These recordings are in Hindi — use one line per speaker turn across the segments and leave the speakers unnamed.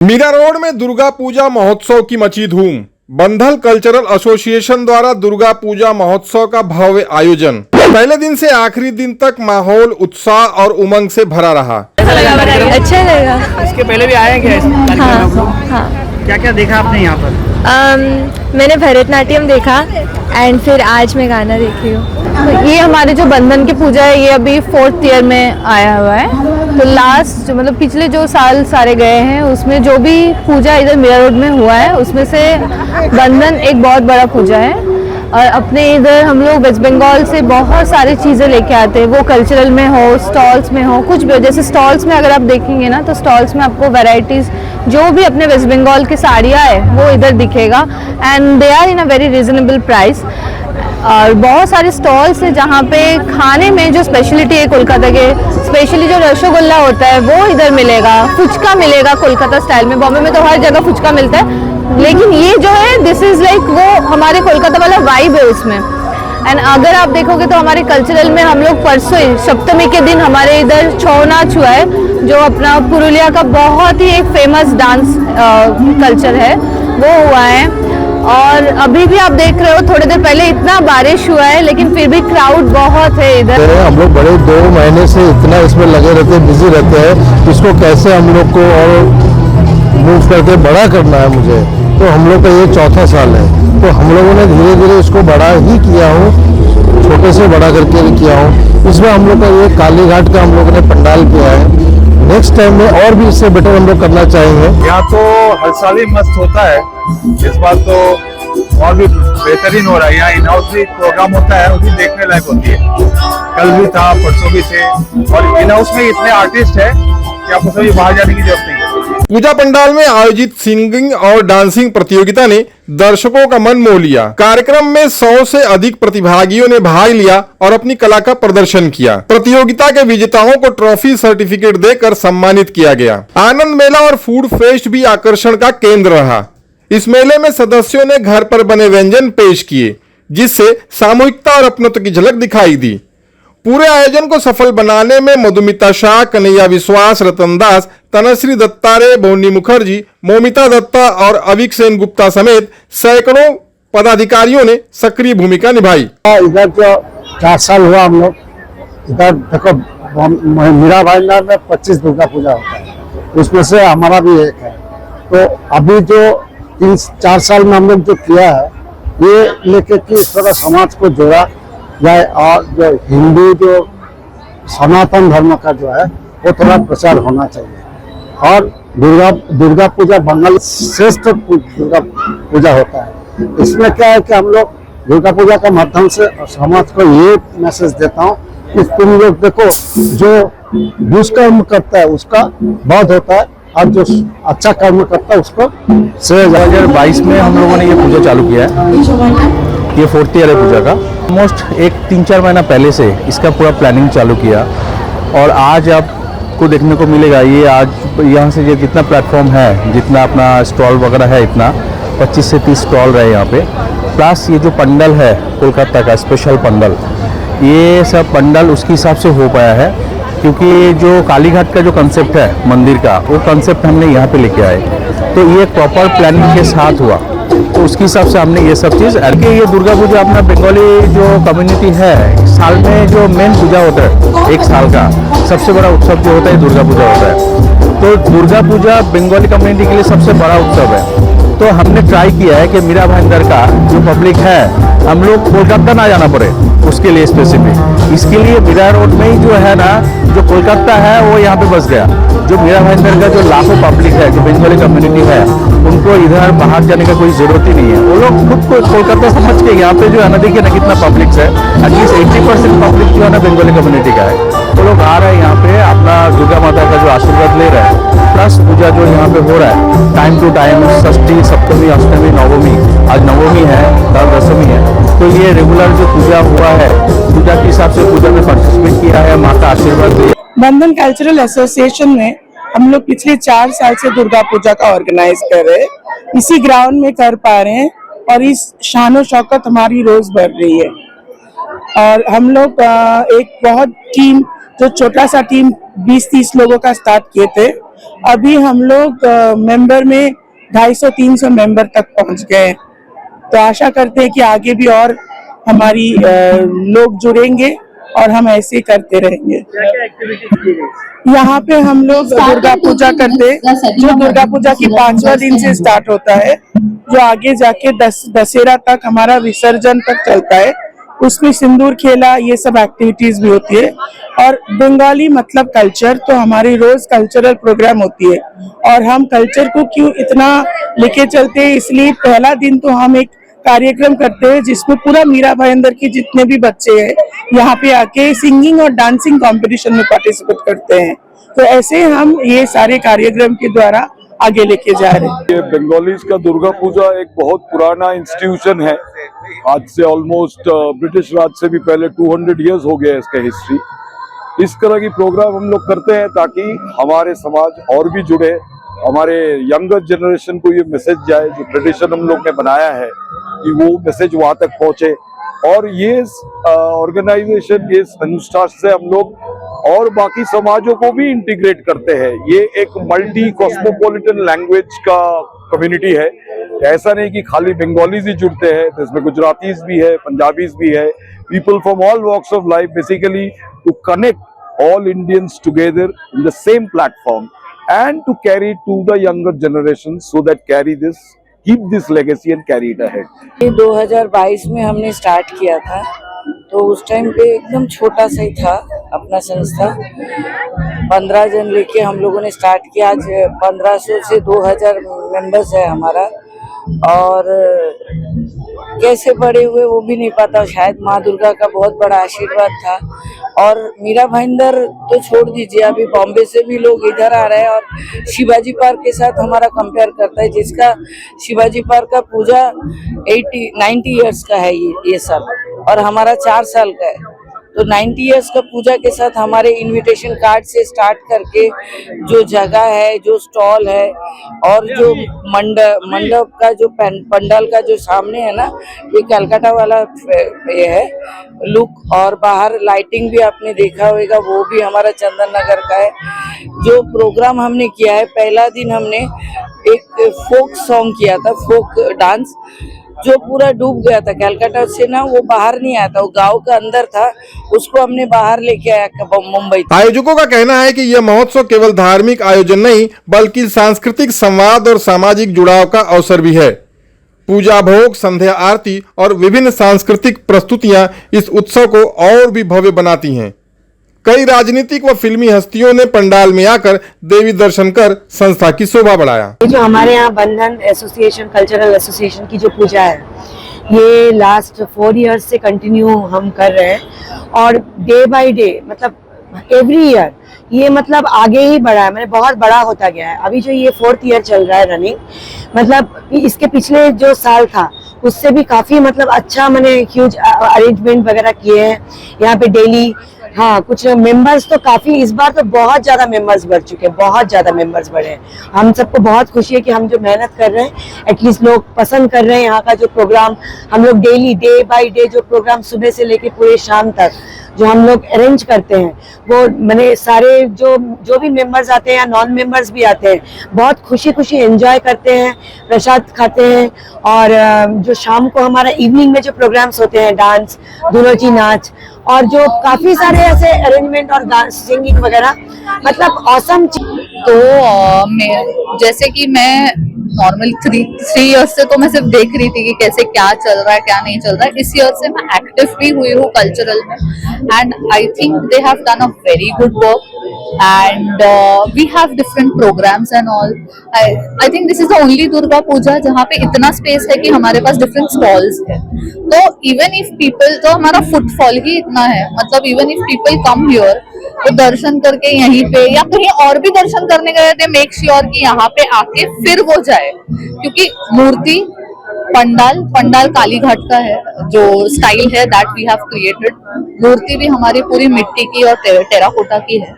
मीरा रोड में दुर्गा पूजा महोत्सव की मची धूम। बंधल कल्चरल एसोसिएशन द्वारा दुर्गा पूजा महोत्सव का भव्य आयोजन। पहले दिन से आखिरी दिन तक माहौल उत्साह और उमंग से भरा रहा।
अच्छा लगा।
इसके पहले भी आए हैं क्या इस कार्यक्रम में?
हाँ।
क्या क्या देखा आपने यहाँ पर?
मैंने भरतनाट्यम देखा एंड फिर आज मैं गाना देख रही हूँ।
ये हमारे जो बंधन की पूजा है ये अभी 4th ईयर में आया हुआ है। तो लास्ट मतलब पिछले जो साल सारे गए हैं उसमें जो भी पूजा इधर मीरा रोड में हुआ है उसमें से बंधन एक बहुत बड़ा पूजा है। और अपने इधर हम लोग वेस्ट बंगाल से बहुत सारी चीज़ें लेके आते हैं, वो कल्चरल में हो, स्टॉल्स में हो, कुछ भी हो। जैसे स्टॉल्स में अगर आप देखेंगे ना तो स्टॉल्स में आपको वैरायटीज़ जो भी अपने वेस्ट बंगाल की साड़ियाँ है वो इधर दिखेगा and they are in a very reasonable price. और बहुत सारे स्टॉल्स हैं जहाँ पे खाने में जो स्पेशलिटी है कोलकाता के, स्पेशली जो रसगुल्ला होता है वो इधर मिलेगा, फुचका मिलेगा कोलकाता स्टाइल में। बॉम्बे में तो हर जगह फुचका मिलता है, लेकिन ये जो है दिस इज़ लाइक वो हमारे कोलकाता वाला वाइब है उसमें। एंड अगर आप देखोगे तो हमारे कल्चरल में हम लोग परसों ही सप्तमी के दिन हमारे इधर छौ नाच हुआ है, जो अपना पुरुलिया का बहुत ही एक फेमस डांस कल्चर है वो हुआ है। और अभी भी आप देख रहे हो थोड़ी देर पहले इतना बारिश हुआ है लेकिन फिर भी क्राउड बहुत है इधर।
हम लोग बड़े 2 महीने से इतना इसमें लगे रहते हैं, बिजी रहते हैं, इसको कैसे हम लोग को और मूव करके बड़ा करना है मुझे। तो हम लोग का ये 4था साल है, तो हम लोगों ने धीरे धीरे इसको बड़ा ही किया हूँ, छोटे से बड़ा करके किया हूँ। इसमें हम लोग का ये काली घाट का हम लोगों ने पंडाल किया है। नेक्स्ट टाइम में और भी इससे बेटर हम लोग करना चाहेंगे।
यहाँ तो हर साल ही मस्त होता है, इस बार तो और भी बेहतरीन हो रहा है। यहाँ इन हाउस भी प्रोग्राम होता है, वो भी देखने लायक होती है। कल भी था, परसों भी थे, और इन हाउस में इतने आर्टिस्ट है कि आपको कभी बाहर जाने की जरूरत नहीं।
पूजा पंडाल में आयोजित सिंगिंग और डांसिंग प्रतियोगिता ने दर्शकों का मन मोह लिया। कार्यक्रम में 100 से अधिक प्रतिभागियों ने भाग लिया और अपनी कला का प्रदर्शन किया। प्रतियोगिता के विजेताओं को ट्रॉफी सर्टिफिकेट देकर सम्मानित किया गया। आनंद मेला और फूड फेस्ट भी आकर्षण का केंद्र रहा। इस मेले में सदस्यों ने घर पर बने व्यंजन पेश किए, जिससे सामूहिकता और अपनत्व की झलक दिखाई दी। पूरे आयोजन को सफल बनाने में मधुमिता शाह, कन्हैया विश्वास, रतन दास, तनश्री दत्तारे, बोनी मुखर्जी, मोमिता दत्ता और अविक सेन गुप्ता समेत सैकड़ों पदाधिकारियों ने सक्रिय भूमिका निभाई।
इधर जो 4 साल हुआ हम लोग इधर देखो, मीरा भाईंदर में 25 दुर्गा पूजा होता है, उसमें से हमारा भी एक है। तो अभी जो 3-4 साल में हम लोग जो किया है ये लेके कि इस तरह समाज को जोड़ा जाए और जो हिंदू जो सनातन धर्म का जो है वो थोड़ा प्रचार होना चाहिए। और दुर्गा पूजा बंगाल श्रेष्ठ दुर्गा पूजा होता है। इसमें क्या है कि हम लोग दुर्गा पूजा के माध्यम से समाज को ये मैसेज देता हूँ कि तुम लोग देखो, जो दुष्कर्म करता है उसका वध होता है और जो अच्छा कर्म करता है उसको श्रेय।
2022 में हम लोगों ने ये पूजा चालू किया है, ये 4th ईयर है पूजा का। ऑलमोस्ट 3-4 महीना पहले से इसका पूरा प्लानिंग चालू किया और आज आपको देखने को मिलेगा। ये आज यहाँ से जितना प्लेटफॉर्म है, जितना अपना स्टॉल वगैरह है, इतना 25 से 30 स्टॉल रहे यहाँ पे। प्लस ये जो पंडल है कोलकाता का स्पेशल पंडल, ये सब पंडल उसके हिसाब से हो पाया है क्योंकि जो काली घाट का जो कंसेप्ट है मंदिर का, वो कंसेप्ट हमने यहाँ पे लेके आए। तो ये प्रॉपर प्लानिंग के साथ हुआ, तो उसके हिसाब से हमने ये सब चीज़। ये दुर्गा पूजा अपना बंगाली जो कम्युनिटी है, साल में जो मेन पूजा होता है, एक साल का सबसे बड़ा उत्सव जो होता है दुर्गा पूजा होता है। तो दुर्गा पूजा बंगाली कम्युनिटी के लिए सबसे बड़ा उत्सव है। तो हमने ट्राई किया है कि मीरा भाईंदर का जो पब्लिक है हम लोग कोलकाता ना जाना पड़े उसके लिए स्पेसिफिक। इसके लिए मीरा रोड में ही जो है ना, जो कोलकाता है वो यहाँ पे बस गया। जो मीरा भाईंदर का जो लाखों पब्लिक है, जो बंगाली कम्युनिटी है, उनको इधर बाहर जाने का कोई जरूरत ही नहीं है। वो लोग खुद को कोलकाता समझ के यहाँ पे जो है ना, देखिए ना कितना पब्लिक है, एटलीस्ट 80% पब्लिक जो है ना बंगाली कम्युनिटी का है। वो लोग आ रहे हैं यहाँ पे अपना दुर्गा माता का जो आशीर्वाद ले रहे हैं। प्लस पूजा जो यहाँ पे हो रहा है टाइम टू टाइम, षष्ठी, सप्तमी, अष्टमी, नवमी, आज नवमी है, कल दशमी है। तो ये रेगुलर जो पूजा हुआ है, पूजा के हिसाब से पूजा में पार्टिसिपेट किया है, माँ का आशीर्वाद लिया।
बंधन कल्चरल एसोसिएशन में हम लोग पिछले 4 साल से दुर्गा पूजा का ऑर्गेनाइज कर रहे हैं, इसी ग्राउंड में कर पा रहे हैं और इस शानो शौकत हमारी रोज बढ़ रही है। और हम लोग एक बहुत टीम, जो छोटा सा टीम 20-30 लोगों का स्टार्ट किए थे, अभी हम लोग मेंबर में 250-300 मेंबर तक पहुंच गए हैं। तो आशा करते हैं कि आगे भी और हमारी लोग जुड़ेंगे और हम ऐसे ही करते रहेंगे। यहाँ पे हम लोग दुर्गा पूजा करते, जो दुर्गा पूजा की 5वां दिन से स्टार्ट होता है, जो आगे जाके दशहरा तक हमारा विसर्जन तक चलता है। उसमें सिंदूर खेला, ये सब एक्टिविटीज भी होती है। और बंगाली मतलब कल्चर, तो हमारी रोज कल्चरल प्रोग्राम होती है। और हम कल्चर को क्यों इतना लेके चलते हैं, इसलिए पहला दिन तो हम एक कार्यक्रम करते हैं जिसमें पूरा मीरा भाईंदर के जितने भी बच्चे हैं यहाँ पे आके सिंगिंग और डांसिंग कंपटीशन में पार्टिसिपेट करते हैं। तो ऐसे हम ये सारे कार्यक्रम के द्वारा आगे लेके जा रहे हैं।
ये बंगालीज का दुर्गा पूजा एक बहुत पुराना इंस्टीट्यूशन है। आज से ऑलमोस्ट ब्रिटिश राज से भी पहले 200 इयर्स हो गया इसका हिस्ट्री। इस तरह की प्रोग्राम हम लोग करते हैं ताकि हमारे समाज और भी जुड़े, हमारे यंगर जनरेशन को ये मैसेज जाए, जो ट्रेडिशन हम लोग ने बनाया है कि वो मैसेज वहां तक पहुंचे। और ये ऑर्गेनाइजेशन, ये संस्था से हम लोग और बाकी समाजों को भी इंटीग्रेट करते हैं। ये एक मल्टी कॉस्मोपॉलिटन लैंग्वेज का कम्युनिटी है। ऐसा नहीं कि खाली बंगालीज ही जुड़ते हैं, तो इसमें गुजरातीज भी है, पंजाबीज भी है, people from all walks of life, basically to connect all Indians together in the same platform and to carry to the younger generation so that keep this legacy and carry it ahead.
ये 2022 में हमने स्टार्ट किया था, तो उस टाइम पे एकदम छोटा सा ही था अपना संस्था। 15 जन लेके हम लोगों ने स्टार्ट किया। आज 1500 से 2000 मेंबर्स है हमारा। और कैसे बड़े हुए वो भी नहीं पता, शायद माँ दुर्गा का बहुत बड़ा आशीर्वाद था। और मीरा भाईंदर तो छोड़ दीजिए, अभी बॉम्बे से भी लोग इधर आ रहे हैं और शिवाजी पार्क के साथ हमारा कंपेयर करता है, जिसका शिवाजी पार्क का पूजा 90 इयर्स का है ये साल, और हमारा 4 साल का है। तो 90 इयर्स का पूजा के साथ हमारे इनविटेशन कार्ड से स्टार्ट करके जो जगह है, जो स्टॉल है, और जो मंडप का जो पंडाल का जो सामने है ना, ये कलकत्ता वाला ये है लुक। और बाहर लाइटिंग भी आपने देखा होगा, वो भी हमारा चंदन नगर का है। जो प्रोग्राम हमने किया है, पहला दिन हमने एक फोक सॉन्ग किया था, फोक डांस, जो पूरा डूब गया था। कलकत्ता से ना वो बाहर नहीं आया था, वो गांव का अंदर था, उसको हमने बाहर लेके आया मुंबई।
आयोजकों का कहना है कि यह महोत्सव केवल धार्मिक आयोजन नहीं बल्कि सांस्कृतिक संवाद और सामाजिक जुड़ाव का अवसर भी है। पूजा भोग, संध्या आरती और विभिन्न सांस्कृतिक प्रस्तुतियां इस उत्सव को और भी भव्य बनाती हैं। कई राजनीतिक व फिल्मी हस्तियों ने पंडाल में आकर देवी दर्शन कर संस्था की शोभा बढ़ाया।
जो हमारे यहाँ बंधन एसोसिएशन, कल्चरल एसोसिएशन की जो पूजा है, ये लास्ट 4 इयर्स से कंटिन्यू हम कर रहे हैं। और डे बाय डे, मतलब एवरी ईयर ये मतलब आगे ही बढ़ा है, मतलब बहुत बड़ा होता गया है। अभी जो ये 4th ईयर चल रहा है रनिंग, मतलब इसके पिछले जो साल था उससे भी काफी मतलब अच्छा मैंने ह्यूज अरेंजमेंट वगैरह किए हैं यहाँ पे डेली। हाँ, कुछ मेंबर्स तो काफी, इस बार तो बहुत ज्यादा मेंबर्स बढ़ चुके हैं, बहुत ज्यादा मेंबर्स बढ़े हैं। हम सबको बहुत खुशी है कि हम जो मेहनत कर रहे हैं, एटलीस्ट लोग पसंद कर रहे हैं यहाँ का जो प्रोग्राम। हम लोग डेली डे बाय डे जो प्रोग्राम सुबह से लेके पूरे शाम तक जो हम लोग अरेंज करते हैं, वो मैंने सारे जो भी मेंबर्स आते हैं या नॉन मेंबर्स भी आते हैं, बहुत खुशी खुशी एंजॉय करते हैं, प्रसाद खाते हैं। और जो शाम को हमारा इवनिंग में जो प्रोग्राम्स होते हैं, डांस, दुलोची नाच, और जो काफी सारे ऐसे अरेंजमेंट और सिंगिंग वगैरह, मतलब ऑसम।
तो जैसे कि मैं नॉर्मल 3 इयर्स से तो मैं सिर्फ देख रही थी कि कैसे क्या चल रहा है, क्या नहीं चल रहा है। इस ईयर से मैं एक्टिव भी हुई हूँ कल्चरल में, and I think they have done a very good work, and we have different programmes and all. I think this is the only Durga Puja जहाँ पे इतना स्पेस है कि हमारे पास डिफरेंट स्टॉल्स है। तो इवन इफ पीपल, तो हमारा फुटफॉल ही इतना है, मतलब even if people come here, तो दर्शन करके यहीं पे या कहीं और भी दर्शन करने गए थे, मेक श्योर कि यहाँ पे आके फिर वो जाए, क्योंकि मूर्ति, पंडाल काली घाट का है, जो स्टाइल है दैट वी हैव क्रिएटेड। मूर्ति भी हमारी पूरी मिट्टी की और टेराकोटा की है।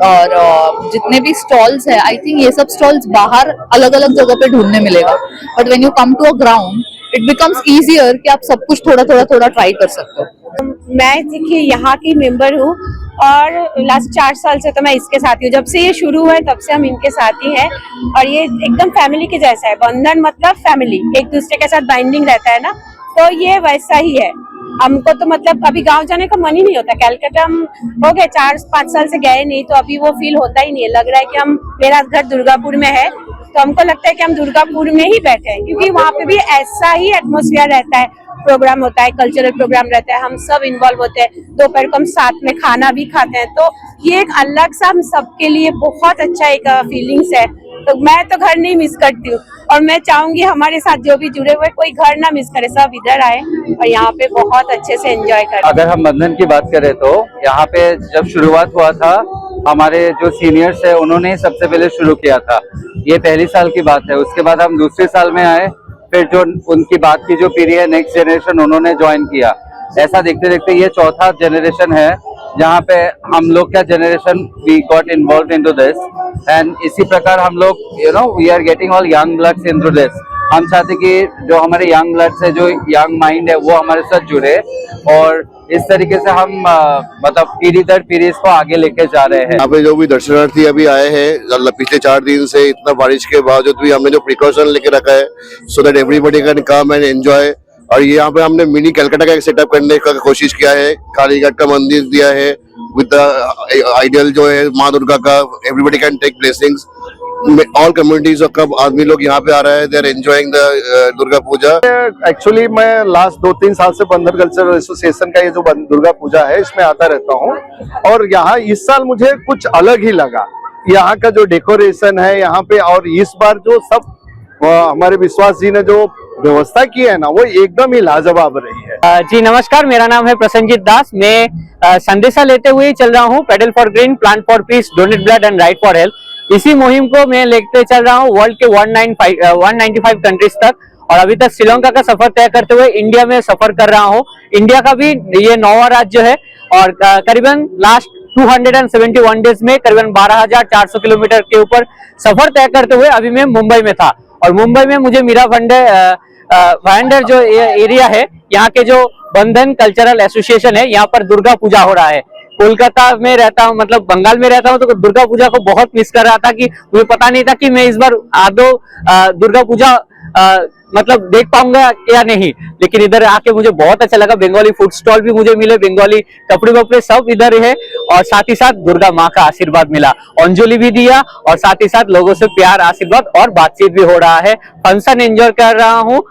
और जितने भी स्टॉल्स है, आई थिंक ये सब स्टॉल्स बाहर अलग अलग जगह पे ढूंढने मिलेगा, but when you come to a ground it becomes easier कि आप सब कुछ थोड़ा ट्राई कर सकते हो।
मैं देखिए यहाँ की मेंबर हूँ
और लास्ट 4 साल से तो मैं इसके साथ ही हूँ। जब से ये शुरू हुआ है तब से हम इनके साथ ही हैं और ये एकदम फैमिली के जैसा है। बंधन मतलब फैमिली, एक दूसरे के साथ बाइंडिंग रहता है ना, तो ये वैसा ही है। हमको तो मतलब अभी गांव जाने का मन ही नहीं होता। कैलकाटा हम हो गए 4-5 साल से गए नहीं, तो अभी वो फील होता ही नहीं है। लग रहा है कि हम, मेरा घर दुर्गापुर में है तो हमको लगता है कि हम दुर्गापुर में ही बैठे हैं, क्योंकि वहाँ पे भी ऐसा ही एटमॉस्फेयर रहता है। प्रोग्राम होता है, कल्चरल प्रोग्राम रहता है, हम सब इन्वॉल्व होते हैं, दोपहर को हम साथ में खाना भी खाते हैं। तो ये एक अलग सा हम सबके लिए बहुत अच्छा एक फीलिंग्स है। तो मैं तो घर नहीं मिस करती हूँ और मैं चाहूंगी हमारे साथ जो भी जुड़े हुए कोई घर ना मिस करे, सब इधर आए और यहाँ पे बहुत अच्छे से एंजॉय करें।
अगर हम बंधन की बात करें तो यहाँ पे जब शुरुआत हुआ था, हमारे जो सीनियर्स है उन्होंने ही सबसे पहले शुरू किया था। ये पहली साल की बात है। उसके बाद हम दूसरे साल में आए, फिर जो उनकी बात की जो पीढ़ी है, नेक्स्ट जनरेशन, उन्होंने ज्वाइन किया। ऐसा देखते देखते ये चौथा जनरेशन है जहाँ पे हम लोग का generation we got involve into this, and इसी प्रकार हम लोग we are getting all young bloods into this. हम चाहते कि जो हमारे यंग ब्लड्स है, जो यंग माइंड है, वो हमारे साथ जुड़े और इस तरीके से हम मतलब पीढ़ी दर पीढ़ी इसको आगे लेके जा रहे हैं।
यहाँ पे जो भी दर्शनार्थी अभी आए हैं, पिछले 4 दिन से इतना बारिश के बावजूद भी हमने जो प्रिकॉशन लेके रखा है so that everybody can come and enjoy. और ये यहाँ पे हमने मिनी कलकत्ता का एक सेटअप करने का कोशिश किया है। कालीघाट का मंदिर दिया है विद आइडियल जो है माँ दुर्गा का, everybody can take blessings. All communities का आदमी लोग यहाँ पे आ रहे हैं, they are enjoying the Durga Puja.
Actually मैं लास्ट 2-3 साल से बंधन कल्चरल एसोसिएशन का ये जो दुर्गा पूजा है इसमें आता रहता हूँ और यहाँ इस साल मुझे कुछ अलग ही लगा। यहाँ का जो डेकोरेशन है यहाँ पे, और इस बार जो सब हमारे विश्वास जी ने जो व्यवस्था की है ना, वो एकदम ही लाजवाब रही है।
जी नमस्कार, मेरा नाम है प्रसन्नजीत दास। मैं संदेशा लेते हुए चल रहा हूँ, pedal for green, plant for piece, donate blood and right for health. इसी मुहिम को मैं लेते चल रहा हूँ वर्ल्ड के 195 कंट्रीज तक, और अभी तक श्रीलंका का सफर तय करते हुए इंडिया में सफर कर रहा हूँ। इंडिया का भी ये 9वां राज्य है और करीबन लास्ट 271 डेज में करीबन 12,400 किलोमीटर के ऊपर सफर तय करते हुए अभी मैं मुंबई में था। और मुंबई में मुझे मीरा भाईंदर जो एरिया है, यहाँ के जो बंधन कल्चरल एसोसिएशन है, यहाँ पर दुर्गा पूजा हो रहा है। कोलकाता में रहता हूँ, मतलब बंगाल में रहता हूँ, तो दुर्गा पूजा को बहुत मिस कर रहा था कि मुझे पता नहीं था कि मैं इस बार आदौ दुर्गा पूजा मतलब देख पाऊंगा या नहीं। लेकिन इधर आके मुझे बहुत अच्छा लगा। बंगाली फूड स्टॉल भी मुझे मिले, बंगाली कपड़े वपड़े सब इधर है, और साथ ही साथ दुर्गा माँ का आशीर्वाद मिला, अंजलि भी दिया, और साथ ही साथ लोगों से प्यार, आशीर्वाद और बातचीत भी हो रहा है। फंक्शन एंजॉय कर रहा हूँ।